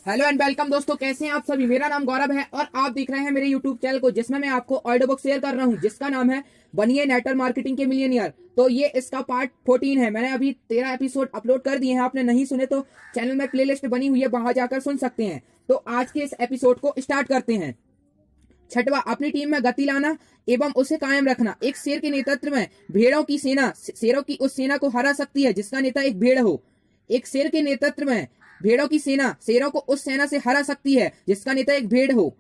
Hello and welcome दोस्तों, कैसे हैं आप सभी। मेरा नाम गौरव है और आप देख रहे हैं मेरे यूट्यूब चैनल को, जिसमें मैं आपको ऑडियो बुक शेयर कर रहा हूं जिसका नाम है बनिए नेटवर्क मार्केटिंग के मिलियनियर। तो ये इसका पार्ट 14 है। मैंने अभी 13 एपिसोड अपलोड कर दिए हैं। आपने नहीं सुने तो चैनल में प्लेलिस्ट बनी हुई है, वहां जाकर सुन सकते हैं। तो आज के इस एपिसोड को स्टार्ट करते हैं। छठवा, अपनी टीम में गति लाना एवं उसे कायम रखना। एक शेर के नेतृत्व में भेड़ों की सेना शेरों की उस सेना को हरा सकती है जिसका नेता एक भेड़ हो। एक शेर के नेतृत्व में भेड़ों की सेना शेरों को उस सेना से हरा सकती है जिसका नेता एक भेड़ हो।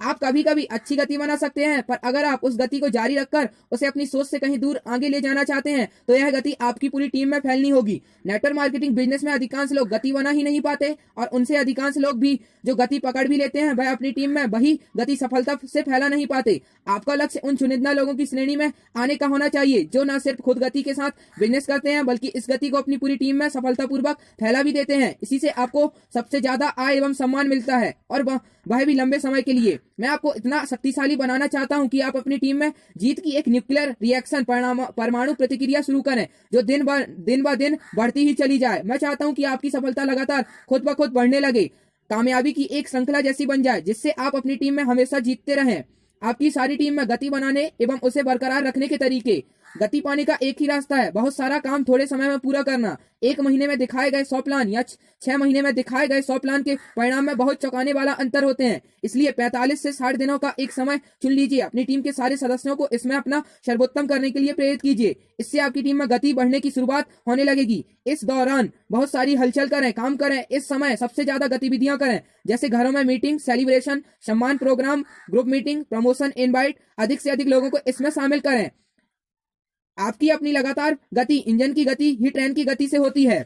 आप कभी कभी अच्छी गति बना सकते हैं, पर अगर आप उस गति को जारी रखकर उसे अपनी सोच से कहीं दूर आगे ले जाना चाहते हैं तो यह गति आपकी पूरी टीम में फैलनी होगी। नेटवर्क मार्केटिंग बिजनेस में अधिकांश लोग गति बना ही नहीं पाते और उनसे अधिकांश लोग भी जो गति पकड़ भी लेते हैं वह अपनी टीम में वही गति सफलता से फैला नहीं पाते। आपका लक्ष्य उन चुनिंदा लोगों की श्रेणी में आने का होना चाहिए जो न सिर्फ खुद गति के साथ बिजनेस करते हैं बल्कि इस गति को अपनी पूरी टीम में सफलतापूर्वक फैला भी देते हैं। इसी से आपको सबसे ज्यादा आय एवं सम्मान मिलता है और वह भी लंबे समय के लिए। मैं आपको इतना शक्तिशाली बनाना चाहता हूं कि आप अपनी टीम में जीत की एक न्यूक्लियर रिएक्शन परमाणु प्रतिक्रिया शुरू करें जो दिन ब दिन बढ़ती ही चली जाए। मैं चाहता हूं कि आपकी सफलता लगातार खुद ब खुद बढ़ने लगे, कामयाबी की एक श्रृंखला जैसी बन जाए जिससे आप अपनी टीम में हमेशा जीतते रहें। आपकी सारी टीम में गति बनाने एवं उसे बरकरार रखने के तरीके। गति पाने का एक ही रास्ता है, बहुत सारा काम थोड़े समय में पूरा करना। 1 महीने में दिखाए गए 100 प्लान या 6 महीने में दिखाए गए 100 प्लान के परिणाम में बहुत चौंकाने वाला अंतर होते हैं। इसलिए 45 से 60 दिनों का एक समय चुन लीजिए। अपनी टीम के सारे सदस्यों को इसमें अपना सर्वोत्तम करने के लिए प्रेरित कीजिए। इससे आपकी टीम में गति बढ़ने की शुरुआत होने लगेगी। इस दौरान बहुत सारी हलचल करें, काम करें। इस समय सबसे ज्यादा गतिविधियां करें, जैसे घरों में मीटिंग, सेलिब्रेशन, सम्मान programme, group meeting, promotion, invite. अधिक से अधिक लोगों को इसमें शामिल करें। आपकी अपनी लगातार गति इंजन की गति ही ट्रेन की गति से होती है।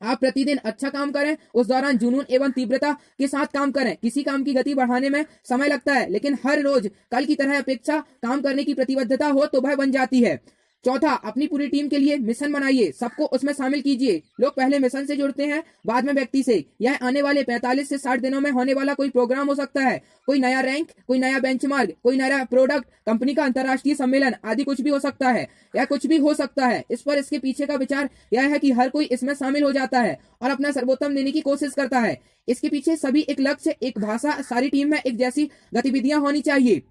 आप प्रतिदिन अच्छा काम करें, उस दौरान जुनून एवं तीव्रता के साथ काम करें। किसी काम की गति बढ़ाने में समय लगता है, लेकिन हर रोज कल की तरह अपेक्षा काम करने की प्रतिबद्धता हो तो वह बन जाती है। चौथा, अपनी पूरी टीम के लिए मिशन बनाइए, सबको उसमें शामिल कीजिए। लोग पहले मिशन से जुड़ते हैं, बाद में व्यक्ति से। यह आने वाले 45 से 60 दिनों में होने वाला कोई प्रोग्राम हो सकता है, कोई नया रैंक, कोई नया बेंचमार्क, कोई नया प्रोडक्ट, कंपनी का अंतर्राष्ट्रीय सम्मेलन आदि कुछ भी हो सकता है या कुछ भी हो सकता है। इस पर इसके पीछे का विचार यह है कि हर कोई इसमें शामिल हो जाता है और अपना सर्वोत्तम देने की कोशिश करता है। इसके पीछे सभी एक लक्ष्य, एक भाषा, सारी टीम में एक जैसी गतिविधियां होनी चाहिए।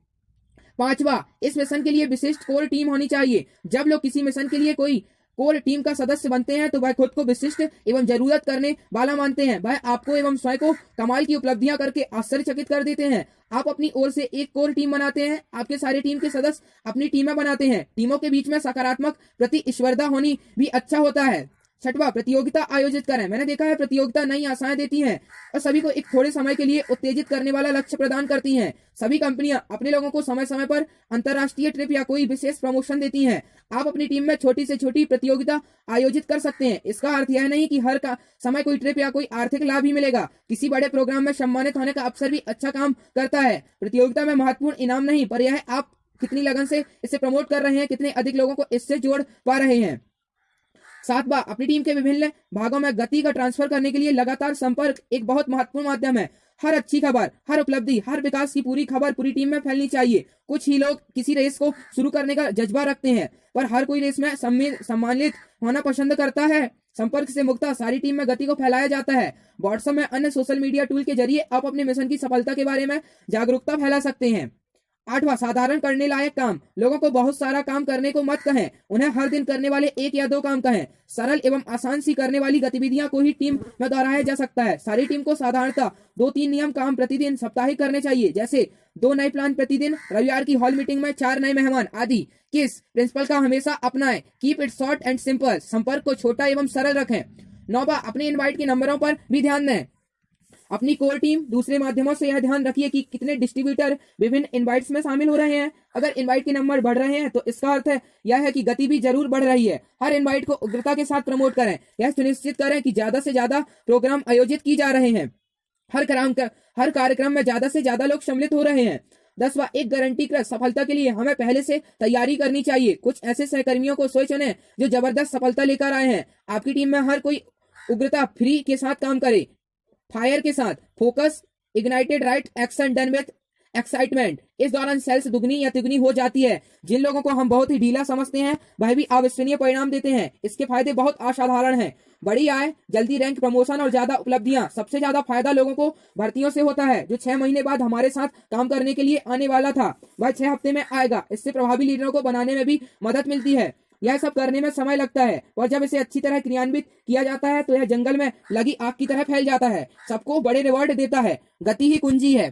पांचवा, इस मिशन के लिए विशिष्ट कोर टीम होनी चाहिए। जब लोग किसी मिशन के लिए कोई कोर टीम का सदस्य बनते हैं तो वह खुद को विशिष्ट एवं जरूरत करने वाला मानते हैं। वह आपको एवं स्वयं को कमाल की उपलब्धियां करके आश्चर्यचकित कर देते हैं। आप अपनी ओर से एक कोर टीम बनाते हैं, आपके सारे टीम के सदस्य अपनी टीमें बनाते हैं। टीमों के बीच में सकारात्मक प्रतिस्पर्धा होनी भी अच्छा होता है। छठवा, प्रतियोगिता आयोजित करें। मैंने देखा है प्रतियोगिता नई आशाएं देती हैं और सभी को एक थोड़े समय के लिए उत्तेजित करने वाला लक्ष्य प्रदान करती हैं। सभी कंपनियां अपने लोगों को समय समय पर अंतर्राष्ट्रीय ट्रिप या कोई विशेष प्रमोशन देती हैं। आप अपनी टीम में छोटी से छोटी प्रतियोगिता आयोजित कर सकते हैं। इसका अर्थ यह नहीं कि हर समय कोई ट्रिप या कोई आर्थिक लाभ ही मिलेगा। किसी बड़े प्रोग्राम में सम्मानित होने का अवसर भी अच्छा काम करता है। प्रतियोगिता में महत्वपूर्ण इनाम नहीं, पर यह आप कितनी लगन से इसे प्रमोट कर रहे हैं, कितने अधिक लोगों को इससे जोड़ पा रहे हैं। सातवां, अपनी टीम के विभिन्न भागों में गति का ट्रांसफर करने के लिए लगातार संपर्क एक बहुत महत्वपूर्ण माध्यम है। हर अच्छी खबर, हर उपलब्धि, हर विकास की पूरी खबर पूरी टीम में फैलनी चाहिए। कुछ ही लोग किसी रेस को शुरू करने का जज्बा रखते हैं, पर हर कोई रेस में सम्मानित होना पसंद करता है। संपर्क से मुक्ता सारी टीम में गति को फैलाया जाता है। व्हाट्सएप में अन्य सोशल मीडिया टूल के जरिए आप अपने मिशन की सफलता के बारे में जागरूकता फैला सकते हैं। आठवां, साधारण करने लायक काम। लोगों को बहुत सारा काम करने को मत कहें, उन्हें हर दिन करने वाले 1 या 2 काम कहें। सरल एवं आसान सी करने वाली गतिविधियां को ही टीम में दोहराया जा सकता है। सारी टीम को साधारणतः 2-3 नियम काम प्रतिदिन साप्ताहिक करने चाहिए, जैसे 2 नए प्लान प्रतिदिन, रविवार की हॉल मीटिंग में 4 नए मेहमान आदि। किस प्रिंसिपल का हमेशा अपनाएं, keep it short and simple. संपर्क को छोटा एवं सरल रखें। 9वां, अपने इनवाइट के नंबरों पर भी ध्यान दें। अपनी कोर टीम दूसरे माध्यमों से यह ध्यान रखिए कि कितने डिस्ट्रीब्यूटर विभिन्न इनवाइट्स में शामिल हो रहे हैं। अगर इनवाइट के नंबर बढ़ रहे हैं तो इसका अर्थ है यह है कि गति भी जरूर बढ़ रही है। हर इनवाइट को उग्रता के साथ प्रमोट करें। यह सुनिश्चित करें कि ज्यादा से ज्यादा प्रोग्राम आयोजित की जा रहे हैं। हर कार्यक्रम में ज्यादा से ज्यादा लोग सम्मिलित हो रहे हैं। 10वां, एक गारंटीकृत सफलता के लिए हमें पहले से तैयारी करनी चाहिए। कुछ ऐसे सहकर्मियों को सोच चुनें जो जबरदस्त सफलता लेकर आए हैं। आपकी टीम में हर कोई उग्रता फ्री के साथ काम करे, फायर के साथ। Focus, ignited, right action done with excitement. इस दौरान सेल्स दुगनी या तिगुनी हो जाती है। जिन लोगों को हम बहुत ही ढीला समझते हैं वह भी अविश्वसनीय परिणाम देते हैं। इसके फायदे बहुत असाधारण हैं। बड़ी आय, जल्दी रैंक, प्रमोशन और ज्यादा उपलब्धियां। सबसे ज्यादा फायदा लोगों को भर्तियों से होता है। जो 6 महीने बाद हमारे साथ काम करने के लिए आने वाला था वह 6 हफ्ते में आएगा। इससे प्रभावी लीडरों को बनाने में भी मदद मिलती है। यह सब करने में समय लगता है और जब इसे अच्छी तरह क्रियान्वित किया जाता है तो यह जंगल में लगी आग की तरह फैल जाता है, सबको बड़े रिवॉर्ड देता है। गति ही कुंजी है।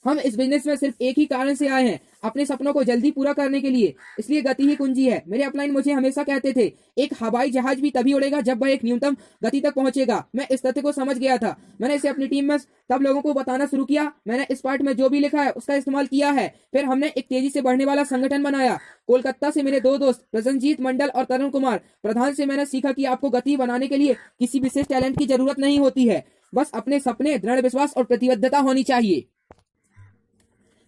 हम इस बिजनेस में सिर्फ एक ही कारण से आए हैं, अपने सपनों को जल्दी पूरा करने के लिए। इसलिए गति ही कुंजी है। मेरे अपलाइन मुझे हमेशा कहते थे, एक हवाई जहाज भी तभी उड़ेगा जब वह एक न्यूनतम गति तक पहुंचेगा। मैं इस तथ्य को समझ गया था। मैंने इसे अपनी टीम में तब लोगों को बताना शुरू किया। मैंने इस पार्ट में जो भी लिखा है उसका इस्तेमाल किया है। फिर हमने एक तेजी से बढ़ने वाला संगठन बनाया। कोलकाता से मेरे 2 दोस्त प्रसन्नजीत मंडल और तरुण कुमार प्रधान से मैंने सीखा कि आपको गति बनाने के लिए किसी विशेष टैलेंट की जरूरत नहीं होती है, बस अपने सपने, दृढ़ विश्वास और प्रतिबद्धता होनी चाहिए।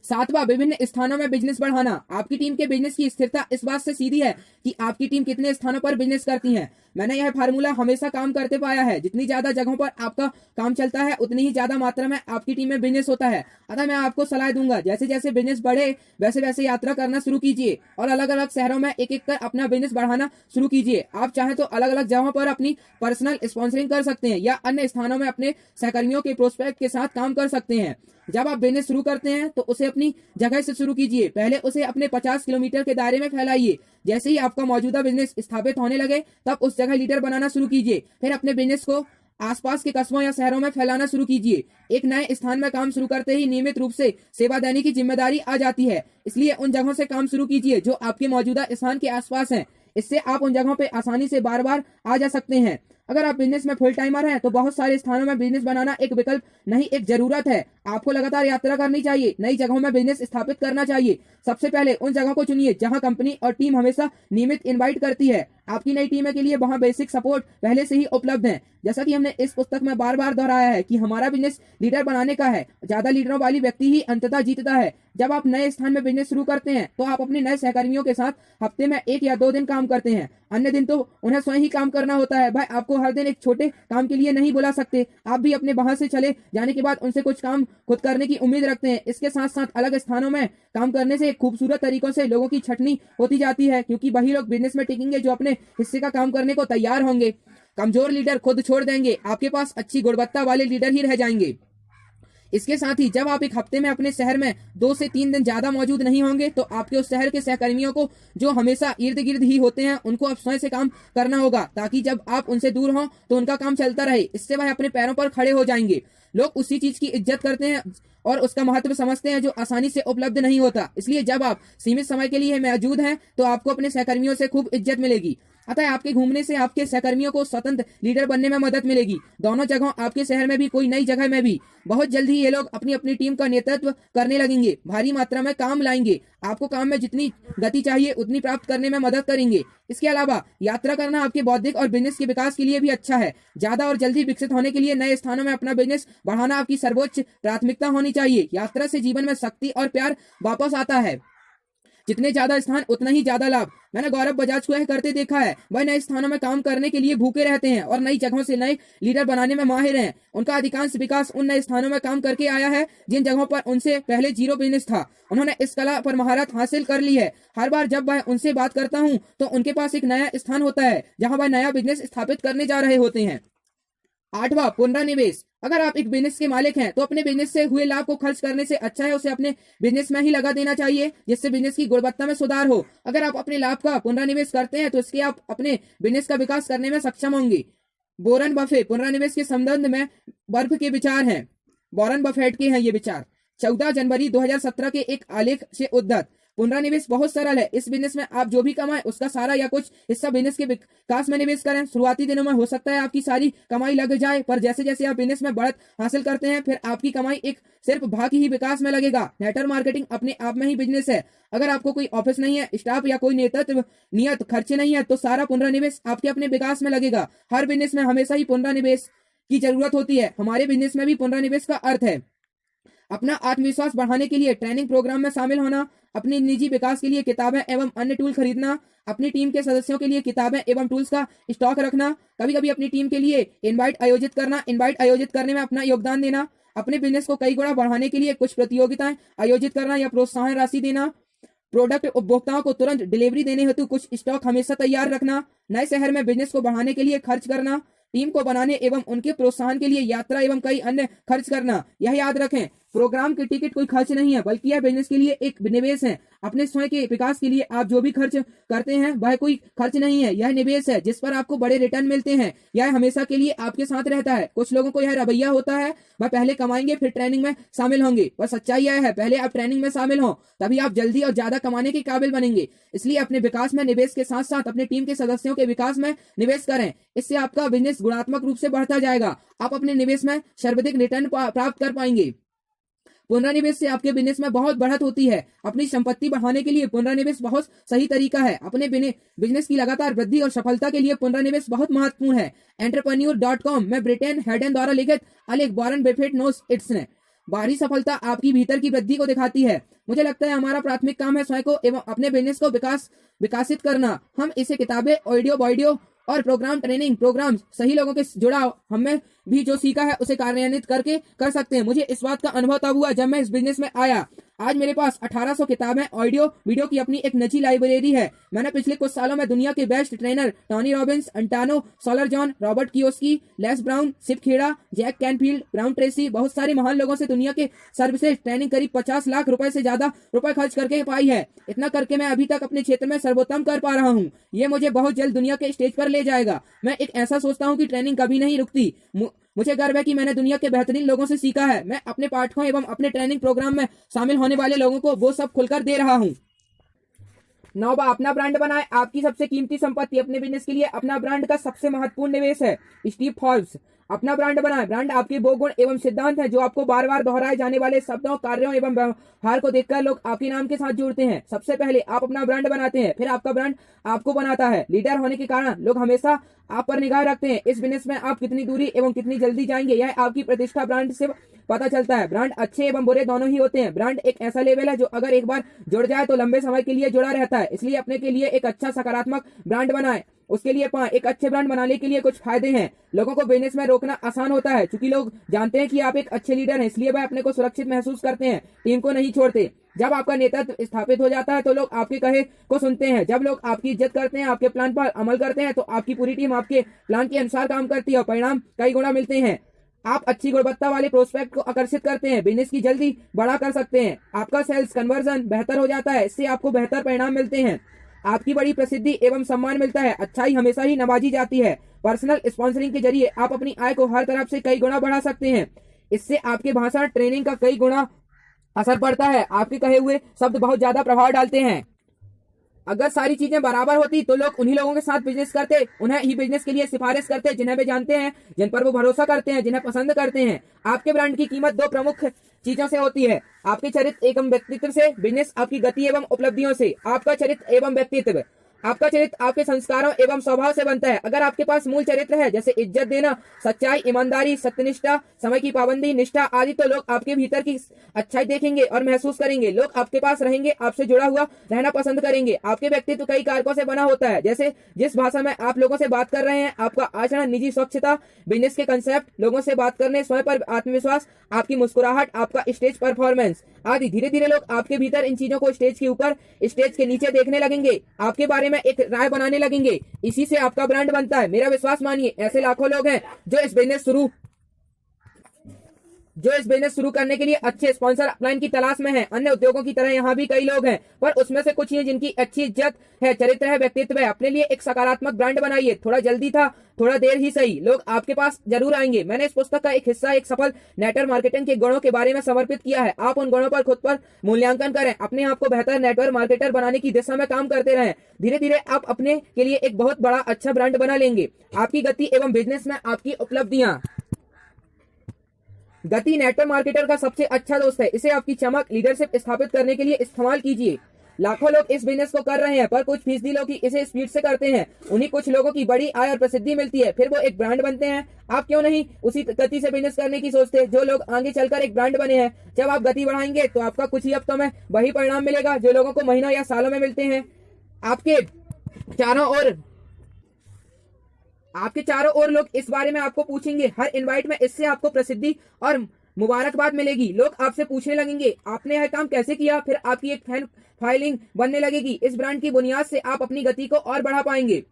7वां, विभिन्न स्थानों में बिजनेस बढ़ाना। आपकी टीम के बिजनेस की स्थिरता इस बात से सीधी है कि आपकी टीम कितने स्थानों पर बिजनेस करती है। मैंने यह फार्मूला हमेशा काम करते पाया है। जितनी ज्यादा जगहों पर आपका काम चलता है उतनी ही ज्यादा मात्रा में आपकी टीम में बिजनेस होता है। अतः मैं आपको सलाह दूंगा, जैसे जैसे बिजनेस बढ़े वैसे वैसे यात्रा करना शुरू कीजिए और अलग अलग शहरों में एक एक कर अपना बिजनेस बढ़ाना शुरू कीजिए। आप चाहे तो अलग अलग जगहों पर अपनी पर्सनल स्पॉन्सरिंग कर सकते हैं या अन्य स्थानों में अपने सहकर्मियों के प्रोस्पेक्ट के साथ काम कर सकते हैं। जब आप बिजनेस शुरू करते हैं तो उसे अपनी जगह से शुरू कीजिए। पहले उसे अपने 50 किलोमीटर के दायरे में फैलाइए। जैसे ही आपका मौजूदा बिजनेस स्थापित होने लगे तब उस जगह लीडर बनाना शुरू कीजिए। फिर अपने बिजनेस को आसपास के कस्बों या शहरों में फैलाना शुरू कीजिए। एक नए स्थान में काम शुरू करते ही नियमित रूप से सेवा देने की जिम्मेदारी आ जाती है। इसलिए उन जगहों से काम शुरू कीजिए जो आपके मौजूदा स्थान के आसपास हैं। इससे आप उन जगहों पे आसानी से बार बार आ जा सकते हैं। अगर आप बिजनेस में फुल टाइमर हैं तो बहुत सारे स्थानों में बिजनेस बनाना एक विकल्प नहीं, एक जरूरत है। आपको लगातार यात्रा करनी चाहिए, नई जगहों में बिजनेस स्थापित करना चाहिए। सबसे पहले उन जगहों को चुनिए जहां कंपनी और टीम हमेशा नियमित इनवाइट करती है। आपकी नई टीम के लिए वहां बेसिक सपोर्ट पहले से ही उपलब्ध है। जैसा कि हमने इस पुस्तक में बार बार दोहराया है कि हमारा बिजनेस लीडर बनाने का है। ज्यादा लीडरों वाली व्यक्ति ही अंततः जीतता है। जब आप नए स्थान में बिजनेस शुरू करते हैं तो आप अपने नए सहकर्मियों के साथ हफ्ते में 1 या 2 दिन काम करते हैं। अन्य दिन तो उन्हें स्वयं ही काम करना होता है। भाई आपको हर दिन एक छोटे काम के लिए नहीं बुला सकते। आप भी अपने वहां से चले जाने के बाद उनसे कुछ काम खुद करने की उम्मीद रखते हैं। इसके साथ साथ अलग स्थानों में काम करने से खूबसूरत तरीकों से लोगों की छटनी होती जाती है, क्योंकि वही लोग बिजनेस में टिकेंगे जो अपने हिस्से का काम करने को तैयार होंगे। कमजोर लीडर खुद छोड़ देंगे, आपके पास अच्छी गुणवत्ता वाले लीडर ही रह जाएंगे। इसके साथ ही जब आप एक हफ्ते में अपने शहर में 2 से 3 दिन ज्यादा मौजूद नहीं होंगे तो आपके उस शहर के सहकर्मियों को जो हमेशा इर्द गिर्द ही होते हैं उनको अब स्वयं से काम करना होगा, ताकि जब आप उनसे दूर हों तो उनका काम चलता रहे। इससे वह अपने पैरों पर खड़े हो जाएंगे। लोग उसी चीज की इज्जत करते हैं और उसका महत्व समझते हैं जो आसानी से उपलब्ध नहीं होता। इसलिए जब आप सीमित समय के लिए मौजूद हैं तो आपको अपने सहकर्मियों से खूब इज्जत मिलेगी। अतः आपके घूमने से आपके सहकर्मियों को स्वतंत्र लीडर बनने में मदद मिलेगी। दोनों जगहों, आपके शहर में भी, कोई नई जगह में भी। बहुत जल्द ही ये लोग अपनी अपनी टीम का नेतृत्व करने लगेंगे, भारी मात्रा में काम लाएंगे, आपको काम में जितनी गति चाहिए उतनी प्राप्त करने में मदद करेंगे। इसके अलावा यात्रा करना आपके बौद्धिक और बिजनेस के विकास के लिए भी अच्छा है। ज्यादा और जल्दी विकसित होने के लिए नए स्थानों में अपना बिजनेस बढ़ाना आपकी सर्वोच्च प्राथमिकता होनी चाहिए। यात्रा से जीवन में शक्ति और प्यार वापस आता है। जितने ज्यादा स्थान उतना ही ज्यादा लाभ। मैंने गौरव बजाज को यह करते देखा है। वह नए स्थानों में काम करने के लिए भूखे रहते हैं और नई जगहों से नए लीडर बनाने में माहिर हैं। उनका अधिकांश विकास उन नए स्थानों में काम करके आया है जिन जगहों पर उनसे पहले 0 बिजनेस था। उन्होंने इस कला पर महारत हासिल कर ली है। हर बार जब वह उनसे बात करता हूँ तो उनके पास एक नया स्थान होता है जहाँ वह नया बिजनेस स्थापित करने जा रहे होते हैं। 8वां, पुनरानिवेश। अगर आप एक बिजनेस के मालिक हैं तो अपने बिजनेस से हुए लाभ को खर्च करने से अच्छा है उसे अपने बिजनेस में ही लगा देना चाहिए, जिससे बिजनेस की गुणवत्ता में सुधार हो। अगर आप अपने लाभ का पुनरानिवेश करते हैं तो इसके आप अपने बिजनेस का विकास करने में सक्षम होंगे। वॉरेन बफेट पुनरानिवेश के संबंध में बर्फ के विचार हैं। वॉरेन बफेट के हैं ये विचार। 14 जनवरी 2017 के एक आलेख से उद्धत। पुनरानिवेश बहुत सरल है। इस बिजनेस में आप जो भी कमाएं उसका सारा या कुछ हिस्सा बिजनेस के विकास में निवेश करें। शुरुआती दिनों में हो सकता है आपकी सारी कमाई लग जाए, पर जैसे जैसे आप बिजनेस में बढ़त हासिल करते हैं फिर आपकी कमाई एक सिर्फ भाग ही विकास में लगेगा। नेटवर्क मार्केटिंग अपने आप में ही बिजनेस है। अगर आपको कोई ऑफिस नहीं है, स्टाफ या कोई नेतृत्व नियत खर्चे नहीं है तो सारा पुनरानिवेश आपके अपने विकास में लगेगा। हर बिजनेस में हमेशा ही पुनरानिवेश की जरूरत होती है। हमारे बिजनेस में भी पुनरानिवेश का अर्थ है अपना आत्मविश्वास बढ़ाने के लिए ट्रेनिंग प्रोग्राम में शामिल होना, अपने निजी विकास के लिए किताबें एवं अन्य टूल खरीदना, अपनी टीम के सदस्यों के लिए किताबें एवं टूल्स का स्टॉक रखना, कभी कभी अपनी टीम के लिए इनवाइट आयोजित करना, इनवाइट आयोजित करने में अपना योगदान देना, अपने बिजनेस को कई गुना बढ़ाने के लिए कुछ प्रतियोगिताएं आयोजित करना या प्रोत्साहन राशि देना, प्रोडक्ट उपभोक्ताओं को तुरंत डिलीवरी देने हेतु कुछ स्टॉक हमेशा तैयार रखना, नए शहर में बिजनेस को बढ़ाने के लिए खर्च करना, टीम को बनाने एवं उनके प्रोत्साहन के लिए यात्रा एवं कई अन्य खर्च करना। यह याद रखें, प्रोग्राम की टिकट कोई खर्च नहीं है, बल्कि यह बिजनेस के लिए एक निवेश है। अपने स्वयं के विकास के लिए आप जो भी खर्च करते हैं वह कोई खर्च नहीं है, यह निवेश है जिस पर आपको बड़े रिटर्न मिलते हैं। यह हमेशा के लिए आपके साथ रहता है। कुछ लोगों को यह रवैया होता है वह पहले कमाएंगे फिर ट्रेनिंग में शामिल होंगे, पर सच्चाई यह है पहले आप ट्रेनिंग में शामिल हों, तभी आप जल्दी और ज्यादा कमाने के काबिल बनेंगे। इसलिए अपने विकास में निवेश के साथ साथ अपने टीम के सदस्यों के विकास में निवेश करें। इससे आपका बिजनेस गुणात्मक रूप से बढ़ता जाएगा। आप अपने निवेश में सर्वाधिक रिटर्न प्राप्त कर पाएंगे। पुनर्निवेश से आपके बिजनेस में बहुत बढ़त होती है। अपनी संपत्ति बढ़ाने के लिए पुनर्निवेश बहुत सही तरीका है। अपने बिजनेस की लगातार वृद्धि और सफलता के लिए पुनर्निवेश बहुत महत्वपूर्ण है। एंटरप्रेन्योर.com में ब्रिटेन हेडन द्वारा लिखित अलेख वॉरेन बफेट नोस इट्स ने बाहरी सफलता आपकी भीतर की वृद्धि को दिखाती है। मुझे लगता है हमारा प्राथमिक काम है स्वयं को एवं अपने बिजनेस को विकसित करना। हम इसे किताबें, ऑडियो वीडियो और प्रोग्राम, ट्रेनिंग प्रोग्राम, सही लोगों के जुड़ाव, हमें भी जो सीखा है उसे कार्यान्वित करके कर सकते हैं। मुझे इस बात का अनुभव तब हुआ जब मैं इस बिजनेस में आया। आज मेरे पास 1800 किताबें, ऑडियो वीडियो की अपनी एक निजी लाइब्रेरी है। मैंने पिछले कुछ सालों में दुनिया के बेस्ट ट्रेनर टोनी रॉबिन्स, अंटानो सॉलर जॉन, Robert Kiyosaki, Les Brown, Shiv Khera, Jack Canfield, Brian Tracy, बहुत सारे महान लोगों से दुनिया के सर्विसेज ट्रेनिंग करीब 50 लाख रुपए से ज्यादा रुपए खर्च करके पाई है। इतना करके मैं अभी तक अपने क्षेत्र में सर्वोत्तम कर पा रहा हूँ। ये मुझे बहुत जल्द दुनिया के स्टेज पर ले जाएगा। मैं एक ऐसा सोचता हूँ कि ट्रेनिंग कभी नहीं रुकती। मुझे गर्व है कि मैंने दुनिया के बेहतरीन लोगों से सीखा है। मैं अपने पाठकों एवं अपने ट्रेनिंग प्रोग्राम में शामिल होने वाले लोगों को वो सब खुलकर दे रहा हूँ। 9, अपना ब्रांड बनाए। आपकी सबसे कीमती संपत्ति अपने बिजनेस के लिए अपना ब्रांड का सबसे महत्वपूर्ण निवेश है। Steve jobs. अपना ब्रांड बनाए। ब्रांड आपके वो गुण एवं सिद्धांत हैं जो आपको बार बार दोहराए जाने वाले शब्दों, कार्यों एवं व्यवहार को देखकर लोग आपके नाम के साथ जुड़ते हैं। सबसे पहले आप अपना ब्रांड बनाते हैं, फिर आपका ब्रांड आपको बनाता है। लीडर होने के कारण लोग हमेशा आप पर निगाह रखते हैं। इस बिजनेस में आप कितनी दूरी एवं कितनी जल्दी जाएंगे यह आपकी प्रतिष्ठा ब्रांड से पता चलता है। ब्रांड अच्छे एवं बुरे दोनों ही होते हैं। ब्रांड एक ऐसा लेवल है जो अगर एक बार जुड़ जाए तो लंबे समय के लिए जुड़ा रहता है। इसलिए अपने के लिए एक अच्छा सकारात्मक ब्रांड बनाए। उसके लिए एक अच्छे ब्रांड बनाने के लिए कुछ फायदे हैं। लोगों को बिजनेस में रोकना आसान होता है क्योंकि लोग जानते हैं कि आप एक अच्छे लीडर हैं, इसलिए वह अपने को सुरक्षित महसूस करते हैं, टीम को नहीं छोड़ते। जब आपका नेतृत्व स्थापित हो जाता है तो लोग आपके कहे को सुनते हैं। जब लोग आपकी इज्जत करते हैं, आपके प्लान पर अमल करते हैं, तो आपकी पूरी टीम आपके प्लान के अनुसार काम करती है और परिणाम कई गुना मिलते हैं। आप अच्छी गुणवत्ता वाले प्रोस्पेक्ट को आकर्षित करते हैं, बिजनेस की जल्दी बड़ा कर सकते हैं। आपका सेल्स कन्वर्जन बेहतर हो जाता है, इससे आपको बेहतर परिणाम मिलते हैं। आपकी बड़ी प्रसिद्धि एवं सम्मान मिलता है। अच्छाई हमेशा ही नवाजी जाती है। पर्सनल स्पॉन्सरिंग के जरिए आप अपनी आय को हर तरफ से कई गुना बढ़ा सकते हैं। इससे आपके भाषण, ट्रेनिंग का कई गुना असर पड़ता है। आपके कहे हुए शब्द बहुत ज्यादा प्रभाव डालते हैं। अगर सारी चीजें बराबर होती तो लोग उन्हीं लोगों के साथ बिजनेस करते, उन्हें ही बिजनेस के लिए सिफारिश करते जिन्हें वे जानते हैं, जिन पर वो भरोसा करते हैं, जिन्हें पसंद करते हैं। आपके ब्रांड की कीमत 2 प्रमुख चीजों से होती है, आपके चरित्र एवं व्यक्तित्व से। बिजनेस आपकी गति एवं उपलब्धियों से। आपका चरित्र एवं व्यक्तित्व। आपका चरित्र आपके संस्कारों एवं स्वभाव से बनता है। अगर आपके पास मूल चरित्र है जैसे इज्जत देना, सच्चाई, ईमानदारी, सत्यनिष्ठा, समय की पाबंदी, निष्ठा आदि, तो लोग आपके भीतर की अच्छाई देखेंगे और महसूस करेंगे। लोग आपके पास रहेंगे, आपसे जुड़ा हुआ रहना पसंद करेंगे। आपके व्यक्तित्व कई कारकों से बना होता है, जैसे जिस भाषा में आप लोगों से बात कर रहे हैं, आपका आचरण, निजी स्वच्छता, बिजनेस के कंसेप्ट, लोगों से बात करने, स्वयं पर आत्मविश्वास, आपकी मुस्कुराहट, आपका स्टेज परफॉर्मेंस आदि। धीरे धीरे लोग आपके भीतर इन चीजों को स्टेज के ऊपर, स्टेज के नीचे देखने लगेंगे, आपके बारे में एक राय बनाने लगेंगे। इसी से आपका ब्रांड बनता है। मेरा विश्वास मानिए, ऐसे लाखों लोग हैं जो इस बिजनेस शुरू करने के लिए अच्छे स्पॉन्सर अपलाइन की तलाश में हैं। अन्य उद्योगों की तरह यहाँ भी कई लोग हैं, पर उसमें से कुछ ही जिनकी अच्छी इज्जत है, चरित्र है, व्यक्तित्व है। अपने लिए एक सकारात्मक ब्रांड बनाइए। थोड़ा जल्दी था, थोड़ा देर ही सही, लोग आपके पास जरूर आएंगे। मैंने इस पुस्तक का एक हिस्सा एक सफल नेटवर्क मार्केटिंग के गुणों के बारे में समर्पित किया है। आप उन गुणों पर खुद पर मूल्यांकन करें, अपने आप को बेहतर नेटवर्क मार्केटर बनाने की दिशा में काम करते रहें। धीरे धीरे आप अपने के लिए एक बहुत बड़ा अच्छा ब्रांड बना लेंगे। आपकी गति एवं बिजनेस में आपकी उपलब्धियां। गति नेटवर्क मार्केटर का सबसे अच्छा दोस्त है। इसे आपकी चमक, लीडरशिप स्थापित करने के लिए इस्तेमाल कीजिए। लाखों लोग इस बिजनेस को कर रहे हैं, पर कुछ फीसदी लोग ही इसे स्पीड से करते हैं। उन्हीं कुछ लोगों की बड़ी आय और प्रसिद्धि मिलती है, फिर वो एक ब्रांड बनते हैं। आप क्यों नहीं उसी गति से बिजनेस करने की सोचते जो लोग आगे चलकर एक ब्रांड बने हैं। जब आप गति बढ़ाएंगे तो आपका कुछ ही हफ्तों में वही परिणाम मिलेगा जो लोगों को महीनों या सालों में मिलते हैं। आपके चारों ओर लोग इस बारे में आपको पूछेंगे। हर इनवाइट में इससे आपको प्रसिद्धि और मुबारकबाद मिलेगी। लोग आपसे पूछने लगेंगे आपने यह काम कैसे किया, फिर आपकी एक फैन फाइलिंग बनने लगेगी। इस ब्रांड की बुनियाद से आप अपनी गति को और बढ़ा पाएंगे,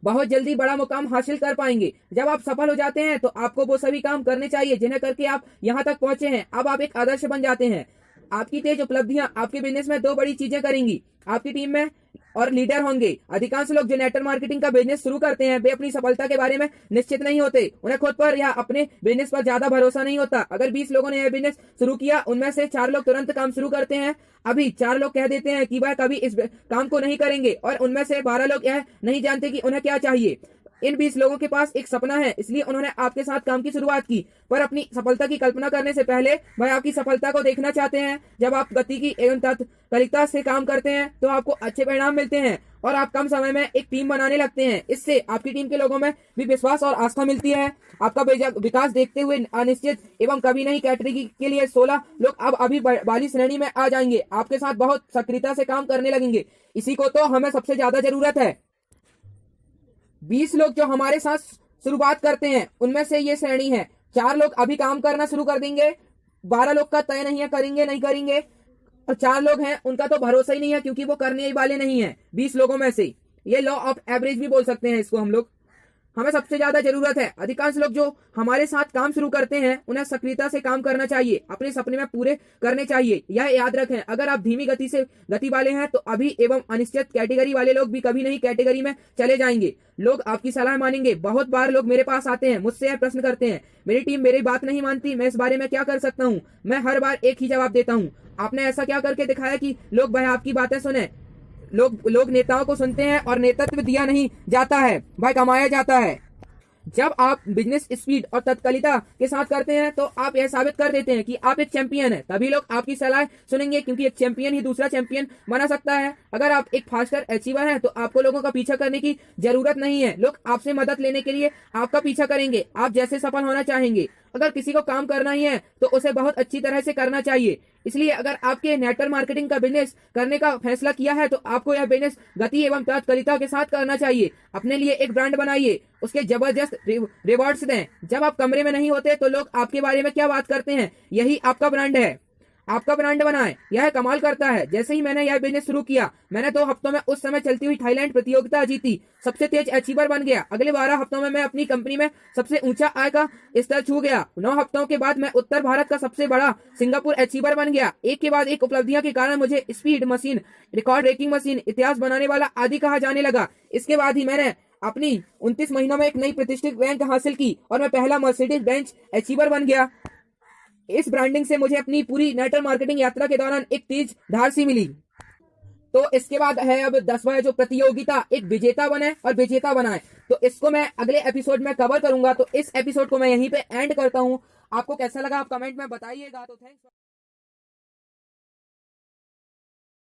बहुत जल्दी बड़ा मुकाम हासिल कर पाएंगे। जब आप सफल हो जाते हैं तो आपको वो सभी काम करने चाहिए जिन्हें करके आप यहाँ तक पहुंचे हैं। अब आप एक आदर्श बन जाते हैं। आपकी तेज उपलब्धियां आपके बिजनेस में दो बड़ी चीजें करेंगी, आपकी टीम में और लीडर होंगे। अधिकांश लोग जो नेटवर्क मार्केटिंग का बिजनेस शुरू करते हैं वे अपनी सफलता के बारे में निश्चित नहीं होते। उन्हें खुद पर या अपने बिजनेस पर ज्यादा भरोसा नहीं होता। अगर 20 लोगों ने यह बिजनेस शुरू किया, उनमें से 4 लोग तुरंत काम शुरू करते हैं। अभी 4 लोग कह देते हैं कि वह कभी इस काम को नहीं करेंगे और उनमें से 12 लोग यह नहीं जानते कि उन्हें क्या चाहिए। इन 20 लोगों के पास एक सपना है, इसलिए उन्होंने आपके साथ काम की शुरुआत की, पर अपनी सफलता की कल्पना करने से पहले वह आपकी सफलता को देखना चाहते हैं। जब आप गति की एवं तत्परता से काम करते हैं तो आपको अच्छे परिणाम मिलते हैं और आप कम समय में एक टीम बनाने लगते हैं। इससे आपकी टीम के लोगों में भी विश्वास और आस्था मिलती है। आपका विकास देखते हुए अनिश्चित एवं कभी नहीं कैटेगरी के लिए 16 लोग अब अभी वाली श्रेणी में आ जाएंगे, आपके साथ बहुत सक्रियता से काम करने लगेंगे। इसी को तो हमें सबसे ज्यादा जरूरत है। 20 लोग जो हमारे साथ शुरुआत करते हैं उनमें से ये श्रेणी है। 4 लोग अभी काम करना शुरू कर देंगे, 12 लोग का तय नहीं है करेंगे नहीं करेंगे, और 4 लोग हैं उनका तो भरोसा ही नहीं है क्योंकि वो करने ही वाले नहीं है। 20 लोगों में से ये लॉ ऑफ एवरेज भी बोल सकते हैं इसको हम लोग। हमें सबसे ज्यादा जरूरत है। अधिकांश लोग जो हमारे साथ काम शुरू करते हैं उन्हें सक्रियता से काम करना चाहिए, अपने सपने में पूरे करने चाहिए। यह याद रखें, अगर आप धीमी गति वाले हैं तो अभी एवं अनिश्चित कैटेगरी वाले लोग भी कभी नहीं कैटेगरी में चले जाएंगे। लोग आपकी सलाह मानेंगे। बहुत बार लोग मेरे पास आते हैं, मुझसे यह प्रश्न करते हैं, मेरी टीम मेरी बात नहीं मानती, मैं इस बारे में क्या कर सकता हूँ। मैं हर बार एक ही जवाब देता हूँ, आपने ऐसा क्या करके दिखाया कि लोग भाई आपकी बातें सुने। लोग नेताओं को सुनते हैं और नेतृत्व दिया नहीं जाता है भाई, कमाया जाता है। जब आप बिजनेस स्पीड और तत्कालिता के साथ करते हैं तो आप यह साबित कर देते हैं कि आप एक चैंपियन हैं। तभी लोग आपकी सलाह सुनेंगे क्योंकि एक चैंपियन ही दूसरा चैंपियन बना सकता है। अगर आप एक फास्टर अचीवर हैं तो आपको लोगों का पीछा करने की जरूरत नहीं है। लोग आपसे मदद लेने के लिए आपका पीछा करेंगे, आप जैसे सफल होना चाहेंगे। अगर किसी को काम करना ही है तो उसे बहुत अच्छी तरह से करना चाहिए। इसलिए अगर आपके नेटवर्क मार्केटिंग का बिजनेस करने का फैसला किया है तो आपको यह बिजनेस गति एवं तात्कालिकता के साथ करना चाहिए। अपने लिए एक ब्रांड बनाइए, उसके जबरदस्त रिवॉर्ड्स दें। जब आप कमरे में नहीं होते तो लोग आपके बारे में क्या बात करते हैं, यही आपका ब्रांड है। आपका ब्रांड बनाएं, यह कमाल करता है। जैसे ही मैंने यह बिजनेस शुरू किया, मैंने 2 हफ्तों में उस समय चलती हुई थाईलैंड प्रतियोगिता जीती, सबसे तेज अचीवर बन गया। अगले 12 हफ्तों में मैं अपनी कंपनी में सबसे ऊंचा आय का स्तर छू गया। 9 हफ्तों के बाद मैं उत्तर भारत का सबसे बड़ा सिंगापुर अचीवर बन गया। एक के बाद एक उपलब्धियां के कारण मुझे speed machine, record breaking machine, इतिहास बनाने वाला आदि कहा जाने लगा। इसके बाद ही मैंने अपनी 29 महीनों में एक नई प्रतिष्ठित रैंक हासिल की और मैं पहला मर्सिडीज बेंच अचीवर बन गया। इस ब्रांडिंग से मुझे अपनी पूरी नेटवर्क मार्केटिंग यात्रा के दौरान एक तेज धार सी मिली। तो इसके बाद है अब 10वां जो प्रतियोगिता, एक विजेता बने और विजेता बनाए। तो इसको मैं अगले एपिसोड में कवर करूंगा। तो इस एपिसोड को मैं यहीं पे एंड करता हूं। आपको कैसा लगा आप कमेंट में बताइएगा। तो थैंक्स।